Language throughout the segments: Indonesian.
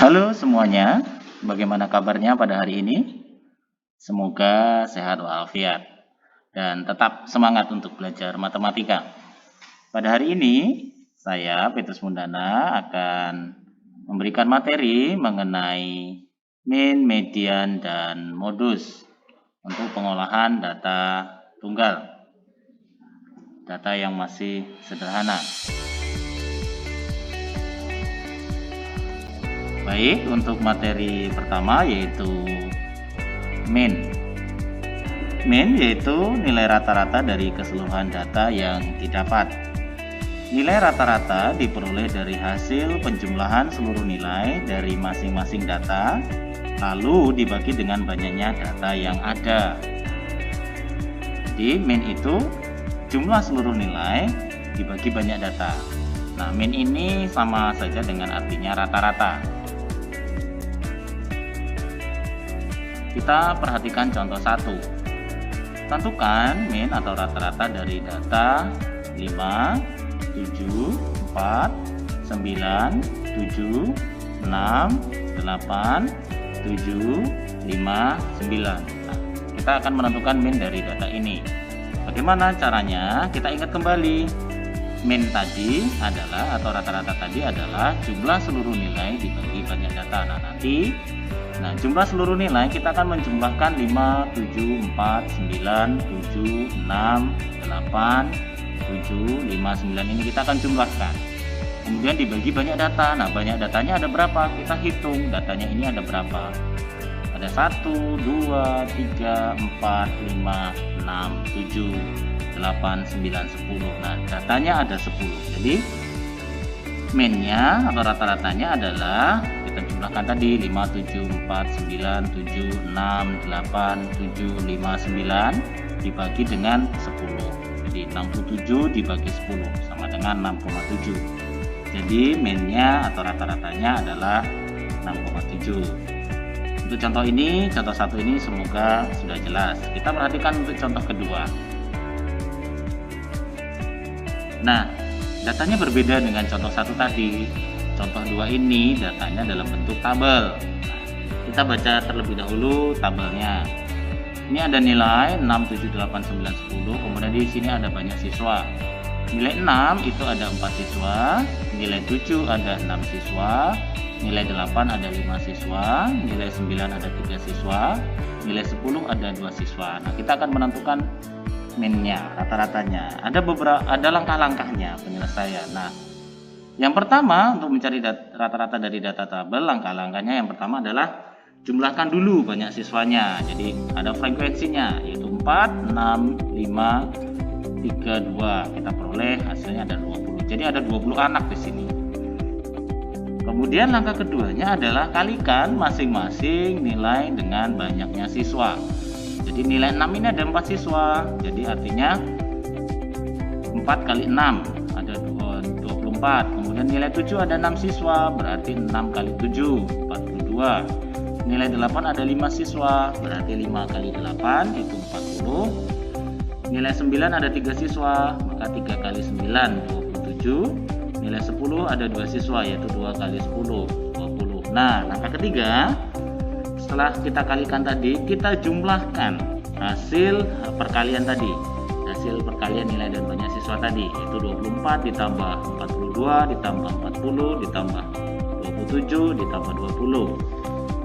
Halo semuanya, bagaimana kabarnya pada hari ini? Semoga sehat walafiat dan tetap semangat untuk belajar matematika. Pada hari ini, saya Petrus Mundana akan memberikan materi mengenai min, median, dan modus untuk pengolahan data tunggal, data yang masih sederhana. Baik, untuk materi pertama yaitu min. Min yaitu nilai rata-rata dari keseluruhan data yang didapat. Nilai rata-rata diperoleh dari hasil penjumlahan seluruh nilai dari masing-masing data, lalu dibagi dengan banyaknya data yang ada. Jadi min itu jumlah seluruh nilai dibagi banyak data. Nah, min ini sama saja dengan artinya rata-rata. Kita perhatikan contoh 1. Tentukan min atau rata-rata dari data 5, 7, 4, 9, 7, 6, 8, 7, 5, 9. Nah, kita akan menentukan min dari data ini. Bagaimana caranya? Kita ingat kembali. Min tadi adalah atau rata-rata tadi adalah jumlah seluruh nilai dibagi banyak data. Nah, jumlah seluruh nilai kita akan menjumlahkan 5, 7, 4, 9, 7, 6, 8, 7, 5, 9 ini kita akan jumlahkan. Kemudian dibagi banyak data. Nah, banyak datanya ada berapa? Kita hitung datanya ini ada berapa. Ada 1, 2, 3, 4, 5, 6, 7, 8, 9, 10. Nah, datanya ada 10. Jadi min-nya atau rata-ratanya adalah kita jumlahkan tadi 5, 7, 4, 9, 7, 6, 8, 7, 5, 9 dibagi dengan 10. Jadi 67 dibagi 10 sama dengan 6,7. Jadi min-nya atau rata-ratanya adalah 6,7. Untuk contoh ini, contoh 1 ini semoga sudah jelas. Kita perhatikan untuk contoh kedua. Nah, datanya berbeda dengan contoh 1 tadi. Contoh 2 ini datanya dalam bentuk tabel. Kita baca terlebih dahulu tabelnya. Ini ada nilai 6, 7, 8, 9, 10. Kemudian di sini ada banyak siswa. Nilai 6 itu ada 4 siswa. Nilai 7 ada 6 siswa. Nilai 8 ada 5 siswa. Nilai 9 ada 3 siswa. Nilai 10 ada 2 siswa. Nah, kita akan menentukan min-nya, rata-ratanya. Ada langkah-langkahnya penyelesaian. Nah, yang pertama untuk mencari rata-rata dari data tabel, langkah-langkahnya yang pertama adalah jumlahkan dulu banyak siswanya. Jadi ada frekuensinya yaitu 4, 6, 5, 3, 2. Kita peroleh hasilnya ada 20. Jadi ada 20 anak di sini. Kemudian langkah keduanya adalah kalikan masing-masing nilai dengan banyaknya siswa. Jadi nilai 6 ini ada 4 siswa. Jadi artinya 4 kali 6 ada 24. Kemudian nilai 7 ada 6 siswa, berarti 6 kali 7 42. Nilai 8 ada 5 siswa, berarti 5 kali 8 itu 40. Nilai 9 ada 3 siswa, maka 3 kali 9 27. Nilai 10 ada 2 siswa, yaitu 2 kali 10 20. Nah, langkah ketiga, setelah kita kalikan tadi, kita jumlahkan hasil perkalian tadi. Hasil perkalian nilai dan banyak siswa tadi, yaitu 24 ditambah 42 ditambah 40 ditambah 27 ditambah 20.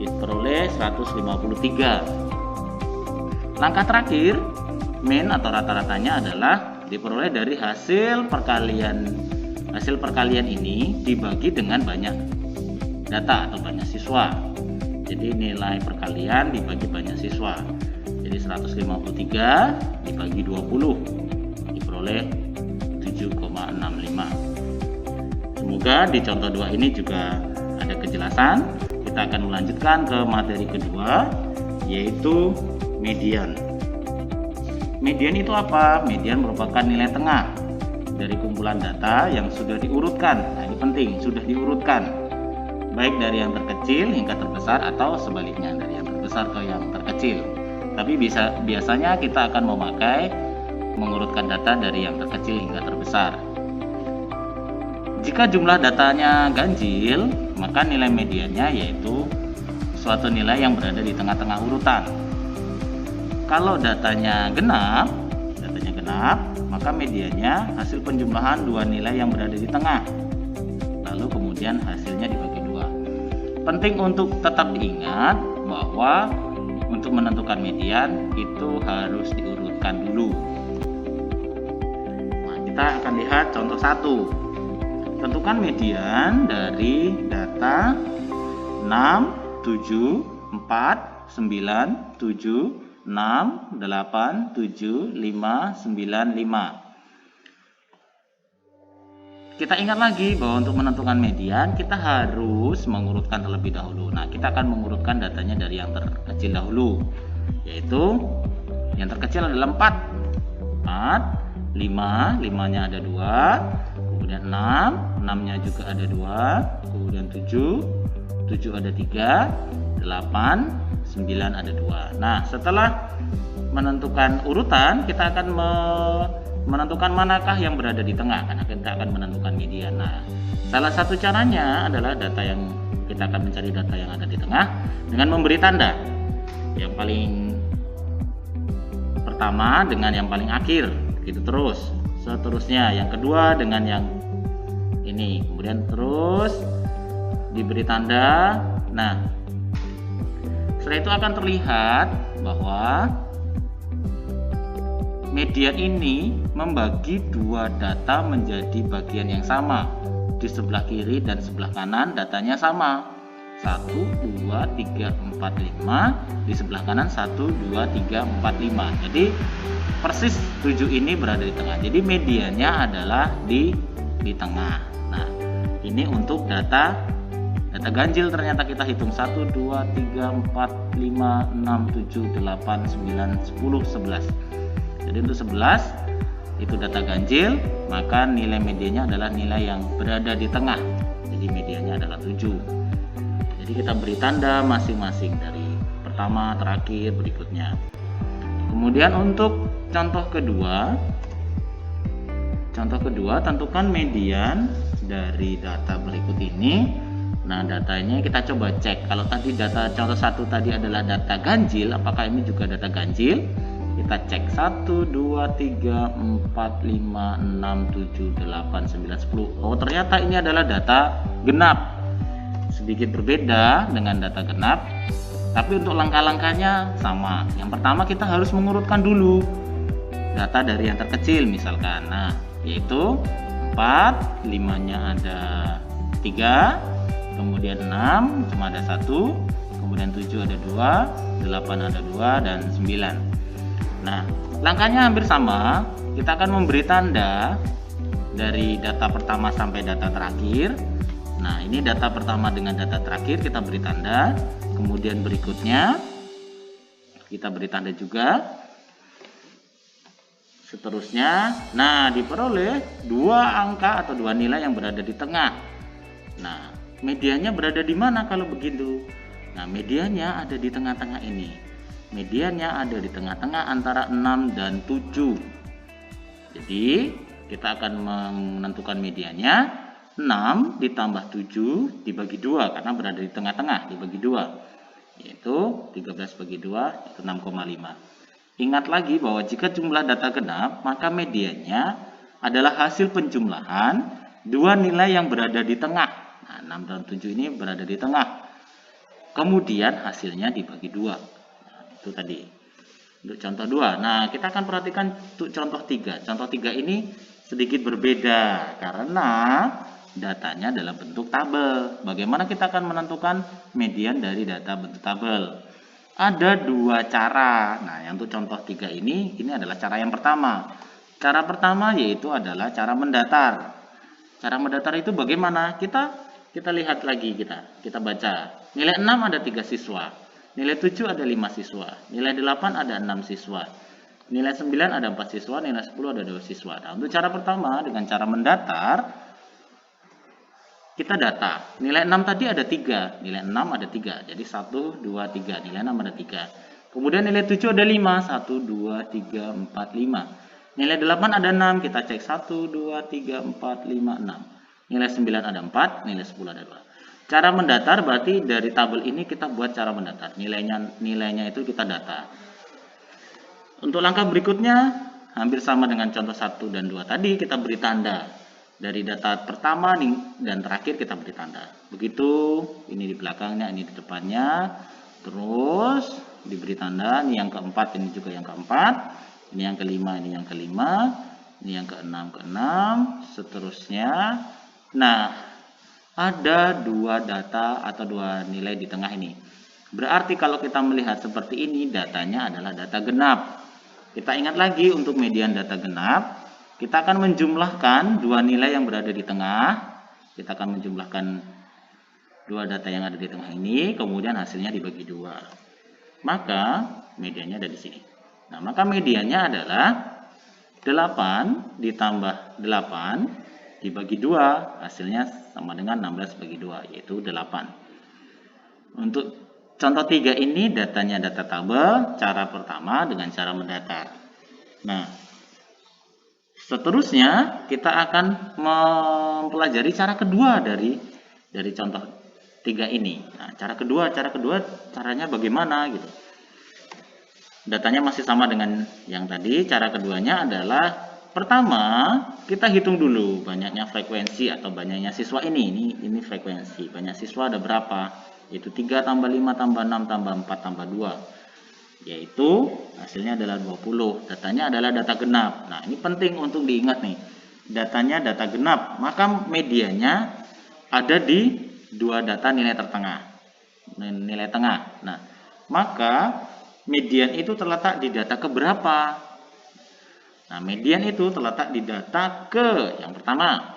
Diperoleh 153. Langkah terakhir, min atau rata-ratanya adalah diperoleh dari hasil perkalian ini dibagi dengan banyak data atau banyak siswa. Jadi nilai perkalian dibagi banyak siswa. Jadi 153 dibagi 20 diperoleh 7,65. Semoga di contoh 2 ini juga ada kejelasan. Kita akan melanjutkan ke materi kedua, yaitu median. Median itu apa? Median merupakan nilai tengah dari kumpulan data yang sudah diurutkan. Nah, ini penting, sudah diurutkan. Baik dari yang terkecil hingga terbesar atau sebaliknya, dari yang terbesar ke yang terkecil. Tapi biasanya kita akan mengurutkan data dari yang terkecil hingga terbesar. Jika jumlah datanya ganjil, maka nilai mediannya yaitu suatu nilai yang berada di tengah-tengah urutan. Kalau datanya genap, maka mediannya hasil penjumlahan dua nilai yang berada di tengah. Lalu kemudian hasilnya dibagi dua. Penting untuk tetap diingat bahwa untuk menentukan median itu harus diurutkan dulu. Nah, kita akan lihat contoh 1. Tentukan median dari data 6, 7, 4, 9, 7, 6, 8, 7, 5, 9, 5. Kita ingat lagi bahwa untuk menentukan median kita harus mengurutkan terlebih dahulu. Nah, kita akan mengurutkan datanya dari yang terkecil dahulu, yaitu yang terkecil adalah 4, 5, 5-nya ada 2, kemudian 6, 6-nya juga ada 2, kemudian 7, 7 ada 3, 8, 9 ada 2. Nah, setelah menentukan urutan, kita akan menentukan manakah yang berada di tengah, karena kita akan menentukan median. Nah, salah satu caranya adalah kita akan mencari data yang ada di tengah dengan memberi tanda. Yang paling pertama dengan yang paling akhir, gitu terus. Seterusnya, yang kedua dengan yang ini, kemudian terus diberi tanda. Nah, setelah itu akan terlihat bahwa median ini membagi dua data menjadi bagian yang sama. Di sebelah kiri dan sebelah kanan datanya sama. 1, 2, 3, 4, 5. Di sebelah kanan 1, 2, 3, 4, 5. Jadi persis 7 ini berada di tengah. Jadi mediannya adalah di tengah. Nah, ini untuk data ganjil ternyata kita hitung 1, 2, 3, 4, 5, 6, 7, 8, 9, 10, 11. Jadi untuk 11 itu data ganjil, maka nilai mediannya adalah nilai yang berada di tengah. Jadi mediannya adalah 7. Jadi kita beri tanda masing-masing dari pertama terakhir berikutnya. Kemudian untuk contoh kedua tentukan median dari data berikut ini. Nah, datanya kita coba cek. Kalau tadi data contoh 1 tadi adalah data ganjil, apakah ini juga data ganjil? Kita cek 1, 2, 3, 4, 5, 6, 7, 8, 9, 10. Oh, ternyata ini adalah data genap. Sedikit berbeda dengan data genap, tapi untuk langkah-langkahnya sama. Yang pertama kita harus mengurutkan dulu data dari yang terkecil misalkan. Nah, yaitu 4, 5-nya ada 3, kemudian 6 cuma ada 1, kemudian 7 ada 2, 8 ada 2, dan 9. Nah, langkahnya hampir sama. Kita akan memberi tanda dari data pertama sampai data terakhir. Nah, ini data pertama dengan data terakhir kita beri tanda. Kemudian berikutnya kita beri tanda juga. Seterusnya, nah diperoleh dua angka atau dua nilai yang berada di tengah. Nah, mediannya berada di mana kalau begitu? Nah, mediannya ada di tengah-tengah ini. Mediannya ada di tengah-tengah antara 6 dan 7. Jadi kita akan menentukan mediannya 6 ditambah 7 dibagi 2, karena berada di tengah-tengah, dibagi 2, yaitu 13 bagi 2 itu 6,5. Ingat lagi bahwa jika jumlah data genap, maka mediannya adalah hasil penjumlahan dua nilai yang berada di tengah. Nah, 6 dan 7 ini berada di tengah. Kemudian hasilnya dibagi 2. Itu tadi untuk contoh 2. Nah, kita akan perhatikan untuk contoh 3. Contoh 3 ini sedikit berbeda karena datanya dalam bentuk tabel. Bagaimana kita akan menentukan median dari data bentuk tabel? Ada dua cara. Nah, yang untuk contoh 3 ini adalah cara yang pertama. Cara pertama yaitu adalah cara mendatar. Cara mendatar itu bagaimana? Kita lihat lagi, kita baca. Nilai 6 ada 3 siswa. Nilai 7 ada 5 siswa, nilai 8 ada 6 siswa, nilai 9 ada 4 siswa, nilai 10 ada 2 siswa. Nah, untuk cara pertama dengan cara mendatar, kita data. Nilai 6 tadi ada 3, nilai 6 ada 3, jadi 1, 2, 3, nilai 6 ada 3. Kemudian nilai 7 ada 5, 1, 2, 3, 4, 5. Nilai 8 ada 6, kita cek 1, 2, 3, 4, 5, 6. Nilai 9 ada 4, nilai 10 ada 2. Cara mendatar berarti dari tabel ini kita buat cara mendatar. Nilainya itu kita data. Untuk langkah berikutnya hampir sama dengan contoh 1 dan 2 tadi, kita beri tanda. Dari data pertama dan terakhir kita beri tanda. Begitu, ini di belakangnya, ini di depannya. Terus diberi tanda, ini yang keempat, ini juga yang keempat. Ini yang kelima, ini yang kelima. Ini yang keenam, seterusnya. Nah, ada dua data atau dua nilai di tengah ini. Berarti kalau kita melihat seperti ini, datanya adalah data genap. Kita ingat lagi untuk median data genap, kita akan menjumlahkan dua nilai yang berada di tengah. Kita akan menjumlahkan dua data yang ada di tengah ini, kemudian hasilnya dibagi dua. Maka mediannya ada di sini. Nah, maka mediannya adalah 8 ditambah 8 dibagi 2, hasilnya sama dengan 16 bagi 2, yaitu 8. Untuk contoh 3 ini datanya data tabel, cara pertama dengan cara mendatar. Nah, seterusnya kita akan mempelajari cara kedua dari contoh 3 ini. Nah, cara kedua caranya bagaimana gitu. Datanya masih sama dengan yang tadi. Cara keduanya adalah pertama, kita hitung dulu banyaknya frekuensi atau banyaknya siswa ini. Ini frekuensi. Banyak siswa ada berapa? Yaitu 3 tambah 5 tambah 6 tambah 4 tambah 2. Yaitu hasilnya adalah 20. Datanya adalah data genap. Nah, ini penting untuk diingat nih. Datanya data genap. Maka medianya ada di dua data nilai tertengah. Nilai tengah. Nah, maka median itu terletak di data keberapa? Nah, median itu terletak di data ke yang pertama.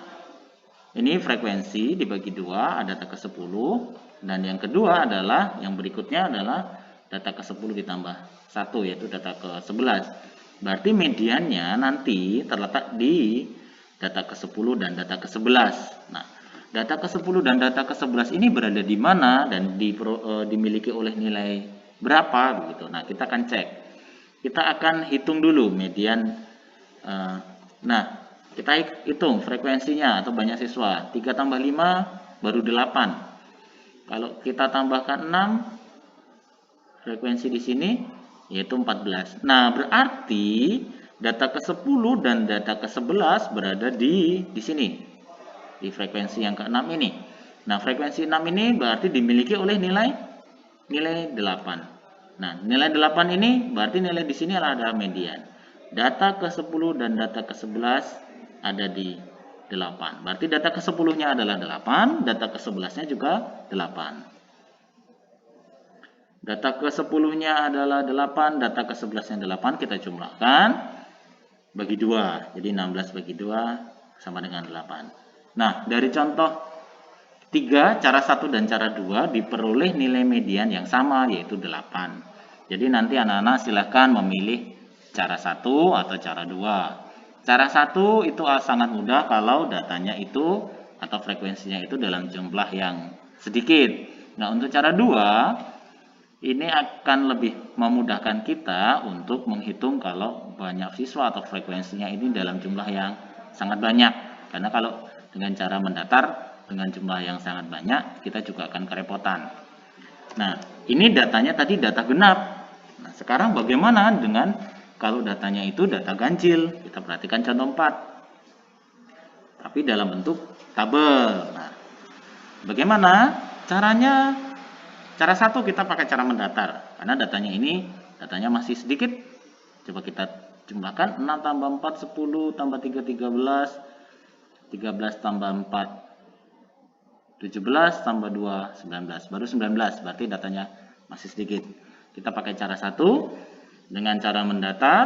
Ini frekuensi dibagi 2, ada data ke-10. Dan yang kedua adalah, yang berikutnya adalah data ke-10 ditambah 1, yaitu data ke-11. Berarti mediannya nanti terletak di data ke-10 dan data ke-11. Nah, data ke-10 dan data ke-11 ini berada di mana dan dimiliki oleh nilai berapa begitu. Nah, kita akan cek. Kita akan hitung dulu median. Nah, kita hitung frekuensinya atau banyak siswa. 3 tambah 5 baru 8. Kalau kita tambahkan 6, frekuensi di sini yaitu 14. Nah, berarti data ke-10 dan data ke-11 berada di sini. Di frekuensi yang ke-6 ini. Nah, frekuensi 6 ini berarti dimiliki oleh nilai 8. Nah, nilai 8 ini berarti nilai di sini adalah median. Data ke-10 dan data ke-11 ada di 8. Berarti data ke-10-nya adalah 8, data ke-11-nya juga 8. Data ke-10-nya adalah 8, data ke-11-nya 8, kita jumlahkan bagi 2. Jadi 16 bagi 2 sama dengan 8. Nah, dari contoh 3, cara 1 dan cara 2 diperoleh nilai median yang sama, yaitu 8. Jadi nanti anak-anak silahkan memilih cara 1 atau cara 2. Cara 1 itu sangat mudah kalau datanya itu atau frekuensinya itu dalam jumlah yang sedikit. Nah, untuk cara 2 ini akan lebih memudahkan kita untuk menghitung kalau banyak siswa atau frekuensinya ini dalam jumlah yang sangat banyak. Karena kalau dengan cara mendatar dengan jumlah yang sangat banyak, kita juga akan kerepotan. Nah, ini datanya tadi data genap. Nah, sekarang bagaimana dengan kalau datanya itu data ganjil? Kita perhatikan contoh 4. Tapi dalam bentuk tabel. Nah, bagaimana caranya? Cara 1 kita pakai cara mendatar. Karena datanya masih sedikit. Coba kita jumlahkan. 6 tambah 4, 10, tambah 3, 13. 13 tambah 4, 17, tambah 2, 19. Baru 19, berarti datanya masih sedikit. Kita pakai cara 1. Dengan cara mendatar,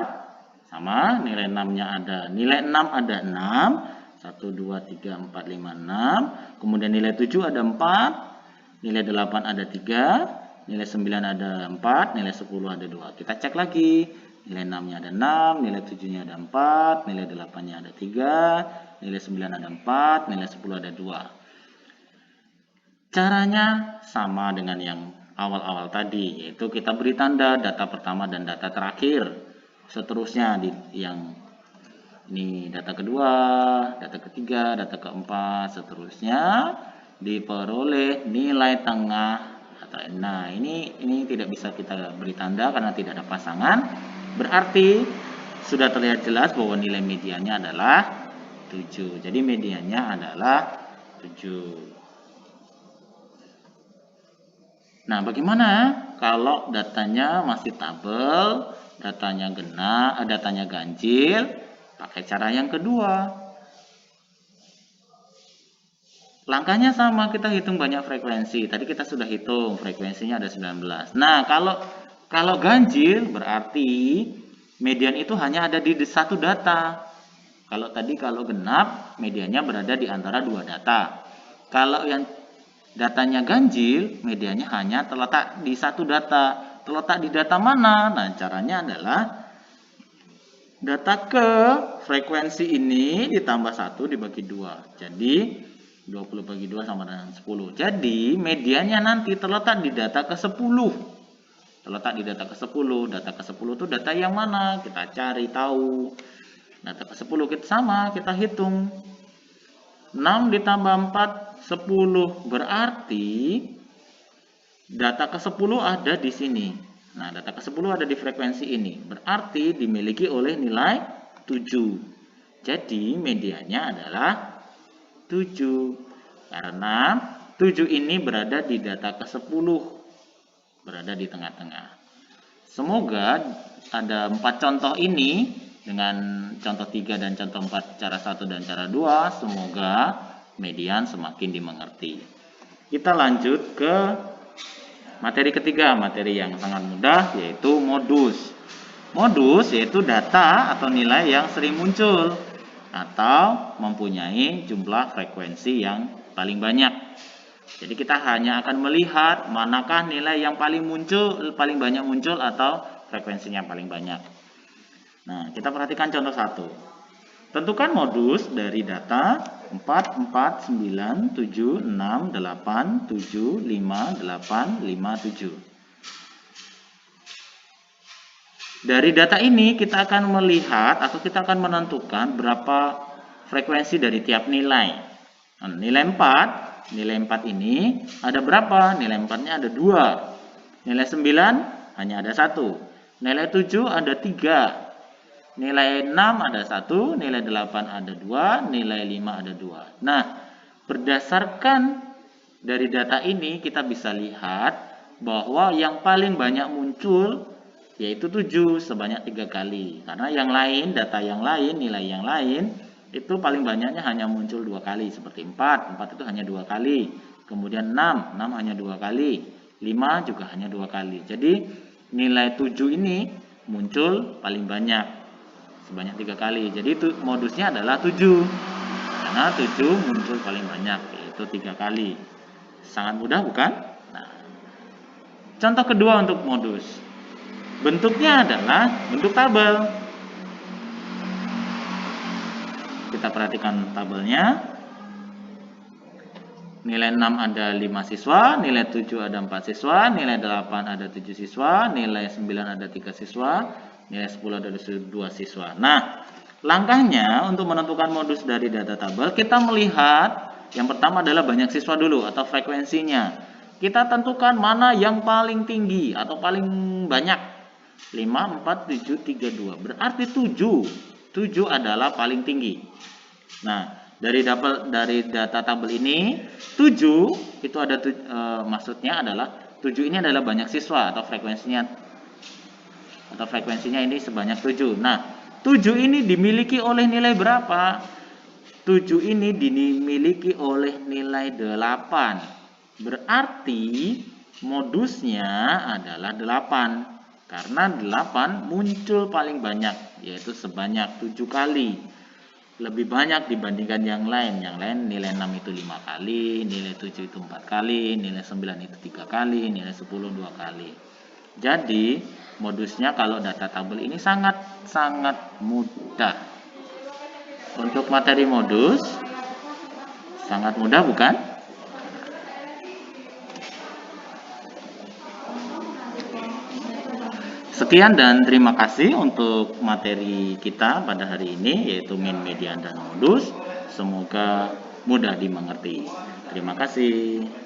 sama, nilai 6-nya ada. Nilai 6 ada 6. 1, 2, 3, 4, 5, 6. Kemudian nilai 7 ada 4. Nilai 8 ada 3. Nilai 9 ada 4. Nilai 10 ada 2. Kita cek lagi. Nilai 6-nya ada 6. Nilai 7-nya ada 4. Nilai 8-nya ada 3. Nilai 9 ada 4. Nilai 10 ada 2. Caranya sama dengan yang awal-awal tadi, yaitu kita beri tanda data pertama dan data terakhir. Seterusnya yang ini data kedua, data ketiga, data keempat, seterusnya diperoleh nilai tengah. Nah, ini tidak bisa kita beri tanda karena tidak ada pasangan. Berarti sudah terlihat jelas bahwa nilai mediannya adalah 7. Jadi mediannya adalah 7. Nah, bagaimana kalau datanya masih tabel, datanya ganjil, pakai cara yang kedua. Langkahnya sama, kita hitung banyak frekuensi. Tadi kita sudah hitung, frekuensinya ada 19. Nah, kalau ganjil berarti median itu hanya ada di satu data. Kalau genap, mediannya berada di antara dua data. Kalau yang datanya ganjil, mediannya hanya terletak di satu data. Terletak di data mana? Nah, caranya adalah data ke frekuensi ini ditambah 1 dibagi 2. Jadi 20 bagi 2 sama dengan 10. Jadi mediannya nanti terletak di data ke-10. Terletak di data ke-10. Data ke-10 itu data yang mana? Kita cari tahu. Data ke-10 kita hitung. 6 ditambah 4, 10. Berarti data ke-10 ada di sini. Nah, data ke-10 ada di frekuensi ini. Berarti dimiliki oleh nilai 7. Jadi mediannya adalah 7. Karena 7 ini berada di data ke-10. Berada di tengah-tengah. Semoga ada 4 contoh ini dengan contoh 3 dan contoh 4, cara 1 dan cara 2, semoga median semakin dimengerti. Kita lanjut ke materi ketiga, materi yang sangat mudah, yaitu modus. Modus yaitu data atau nilai yang sering muncul atau mempunyai jumlah frekuensi yang paling banyak. Jadi kita hanya akan melihat manakah nilai yang paling banyak muncul atau frekuensinya paling banyak. Nah, kita perhatikan contoh 1. Tentukan modus dari data 4, 4, 9, 7, 6, 8, 7, 5, 8, 5, 7. Dari data ini kita akan melihat atau kita akan menentukan berapa frekuensi dari tiap nilai. Nah, nilai 4 ini ada berapa? Nilai 4-nya ada 2. Nilai 9 hanya ada 1. Nilai 7 ada 3. Nilai 6 ada 1, nilai 8 ada 2, nilai 5 ada 2. Nah, berdasarkan dari data ini kita bisa lihat bahwa yang paling banyak muncul yaitu 7 sebanyak 3 kali. Karena yang lain, nilai yang lain itu paling banyaknya hanya muncul 2 kali seperti 4 itu hanya 2 kali. Kemudian 6 hanya 2 kali. 5 juga hanya 2 kali. Jadi nilai 7 ini muncul paling banyak sebanyak 3 kali. Jadi itu modusnya adalah 7. Karena 7 muncul paling banyak, yaitu 3 kali. Sangat mudah bukan? Nah, contoh kedua untuk modus. Bentuknya adalah bentuk tabel. Kita perhatikan tabelnya. Nilai 6 ada 5 siswa, nilai 7 ada 4 siswa, nilai 8 ada 7 siswa, nilai 9 ada 3 siswa, nilai 10 ada 2 siswa. Nah, langkahnya untuk menentukan modus dari data tabel, kita melihat yang pertama adalah banyak siswa dulu atau frekuensinya. Kita tentukan mana yang paling tinggi atau paling banyak. 5, 4, 7, 3, 2. Berarti 7. 7 adalah paling tinggi. Nah, dari data tabel ini, 7 itu ada maksudnya adalah 7 ini adalah banyak siswa atau frekuensinya ini sebanyak 7. Nah, 7 ini dimiliki oleh nilai berapa? 7 ini dimiliki oleh nilai 8. Berarti modusnya adalah 8. Karena 8 muncul paling banyak, yaitu sebanyak 7 kali. Lebih banyak dibandingkan yang lain. Yang lain nilai 6 itu 5 kali, nilai 7 itu 4 kali, nilai 9 itu 3 kali, nilai 10 2 kali. Jadi modusnya kalau data tabel ini sangat mudah. Untuk materi modus sangat mudah bukan? Sekian dan terima kasih untuk materi kita pada hari ini, yaitu mean, median, dan modus. Semoga mudah dimengerti. Terima kasih.